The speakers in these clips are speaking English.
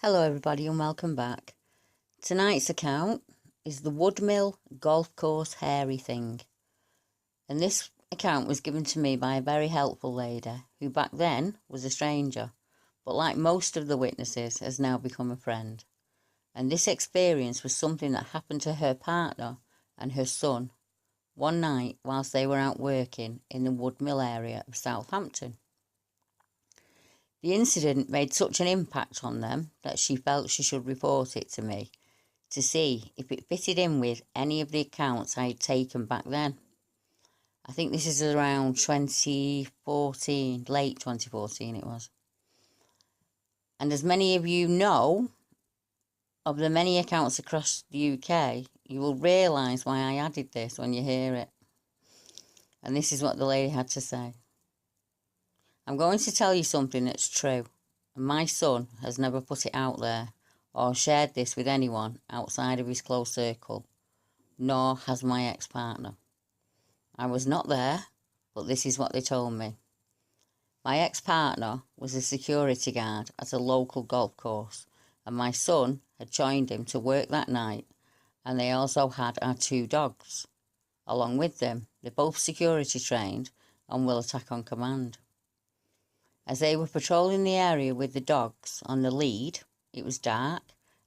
Hello everybody and welcome back. Tonight's account is the Woodmill golf course hairy thing. And this account was given to me by a very helpful lady who back then was a stranger, but like most of the witnesses has now become a friend. And this experience was something that happened to her partner and her son one night whilst they were out working in the Woodmill area of Southampton. The incident made such an impact on them that she felt she should report it to me to see if it fitted in with any of the accounts I had taken back then. I think this is around 2014, late 2014 it was. And as many of you know, of the many accounts across the UK, you will realise why I added this when you hear it. And this is what the lady had to say. I'm going to tell you something that's true, and my son has never put it out there or shared this with anyone outside of his close circle, nor has my ex-partner. I was not there, but this is what they told me. My ex-partner was a security guard at a local golf course, and my son had joined him to work that night, and they also had our two dogs along with them. They're both security trained and will attack on command. As they were patrolling the area with the dogs on the lead, it was dark,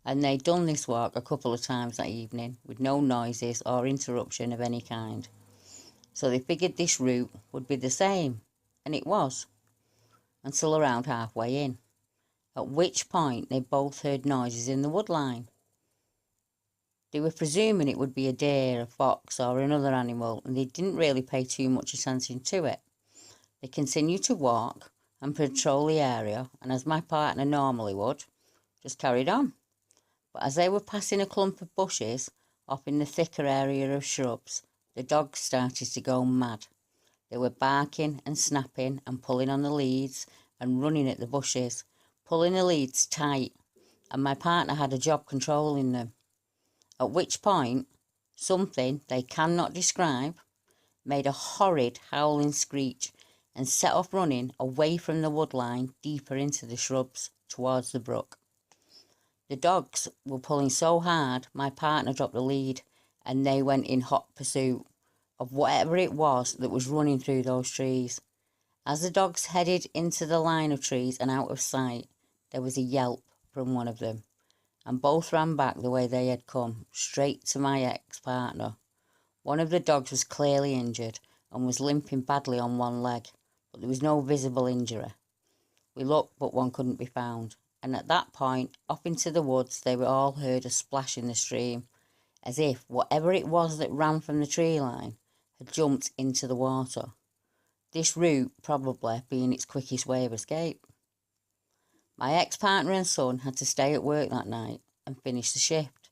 and they'd done this walk a couple of times that evening with no noises or interruption of any kind. So they figured this route would be the same, and it was, until around halfway in, at which point they both heard noises in the woodline. They were presuming it would be a deer, a fox or another animal, and they didn't really pay too much attention to it. They continued to walk and patrol the area, and as my partner normally would, just carried on. But as they were passing a clump of bushes off in the thicker area of shrubs, the dogs started to go mad. They were barking and snapping and pulling on the leads and running at the bushes, pulling the leads tight, and my partner had a job controlling them. At which point, something they cannot describe made a horrid howling screech and set off running away from the woodline deeper into the shrubs towards the brook. The dogs were pulling so hard my partner dropped the lead, and they went in hot pursuit of whatever it was that was running through those trees. As the dogs headed into the line of trees and out of sight, there was a yelp from one of them, and both ran back the way they had come, straight to my ex-partner. One of the dogs was clearly injured and was limping badly on one leg, but there was no visible injury. We looked, but one couldn't be found, and at that point, off into the woods, they were all heard a splash in the stream, as if whatever it was that ran from the tree line had jumped into the water. This route probably being its quickest way of escape. My ex-partner and son had to stay at work that night and finish the shift,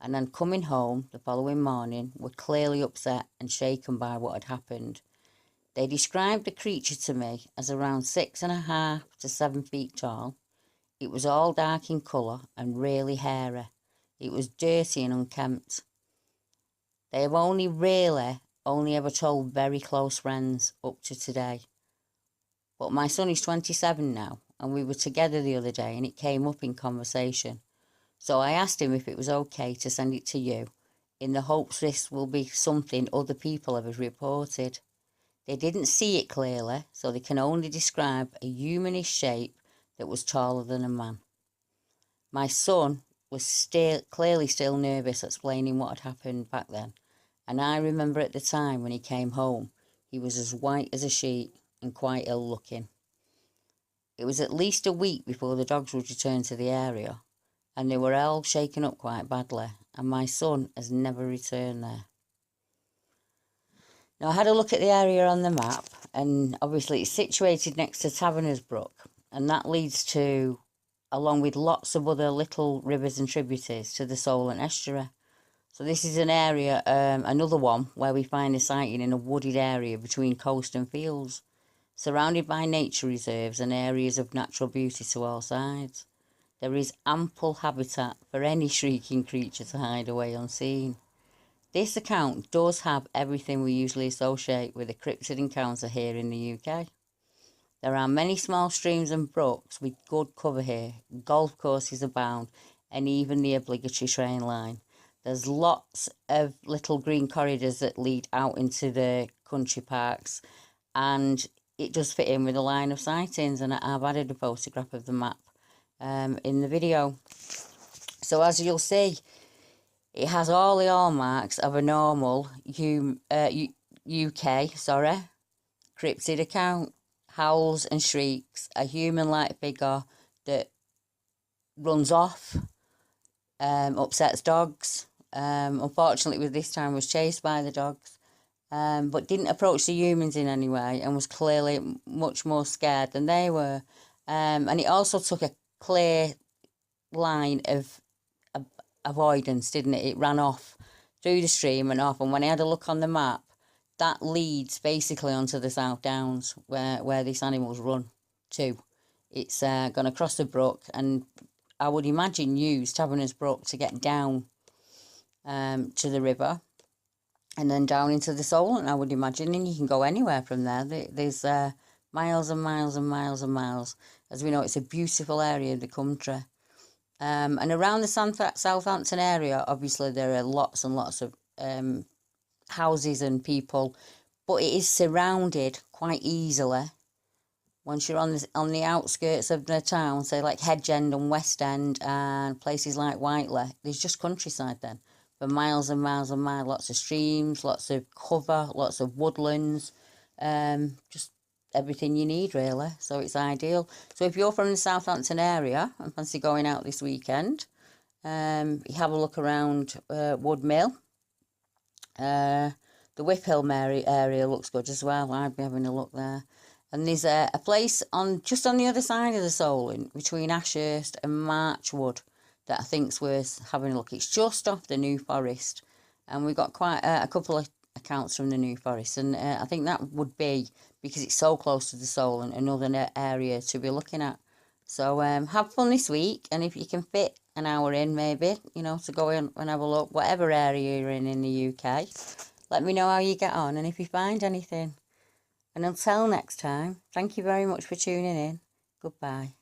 and then coming home the following morning were clearly upset and shaken by what had happened. They described the creature to me as around 6.5 to 7 feet tall. It was all dark in colour and really hairy. It was dirty and unkempt. They have only ever told very close friends up to today. But my son is 27 now, and we were together the other day and it came up in conversation. So I asked him if it was okay to send it to you, in the hopes this will be something other people have reported. They didn't see it clearly, so they can only describe a humanish shape that was taller than a man. My son was clearly still nervous, explaining what had happened back then, and I remember at the time when he came home, he was as white as a sheet and quite ill looking. It was at least a week before the dogs would return to the area, and they were all shaken up quite badly, and my son has never returned there. Now, I had a look at the area on the map, and obviously it's situated next to Taverners Brook, and that leads to, along with lots of other little rivers and tributaries, to the Solent estuary. So this is an area, another one, where we find a sighting in a wooded area between coast and fields, surrounded by nature reserves and areas of natural beauty to all sides. There is ample habitat for any shrieking creature to hide away unseen. This account does have everything we usually associate with a cryptid encounter here in the UK. There are many small streams and brooks with good cover here. Golf courses abound, and even the obligatory train line. There's lots of little green corridors that lead out into the country parks, and it does fit in with a line of sightings, and I've added a photograph of the map in the video. So as you'll see, it has all the hallmarks of a normal UK cryptid account. Howls and shrieks, a human-like figure that runs off, upsets dogs. Unfortunately, with this time was chased by the dogs, but didn't approach the humans in any way, and was clearly much more scared than they were. And it also took a clear line of avoidance, didn't it? It ran off through the stream and off, and when I had a look on the map, that leads basically onto the South Downs where these animals run to. It's gone across the brook, and I would imagine use Taverners Brook to get down to the river, and then down into the Solent, I would imagine, and you can go anywhere from there. There's miles and miles and miles and miles. As we know, it's a beautiful area of the country. And around the Southampton area, obviously, there are lots and lots of houses and people, but it is surrounded quite easily. Once you're on the outskirts of the town, say like Hedge End and West End and places like Whiteley, there's just countryside then for miles and miles and miles. Lots of streams, lots of cover, lots of woodlands, just everything you need really. So it's ideal. So if you're from the Southampton area and fancy going out this weekend, you have a look around Woodmill. The Woodmill area looks good as well. I'd be having a look there. And there's a place just on the other side of the Solent, between Ashurst and Marchwood, that I think's worth having a look. It's just off the New Forest, and we've got quite a couple of accounts from the New Forest, and I think that would be, because it's so close to the Solent, another area to be looking at. So have fun this week, and if you can fit an hour in, maybe, to go in and have a look, whatever area you're in the UK, let me know how you get on and if you find anything. And until next time, thank you very much for tuning in. Goodbye.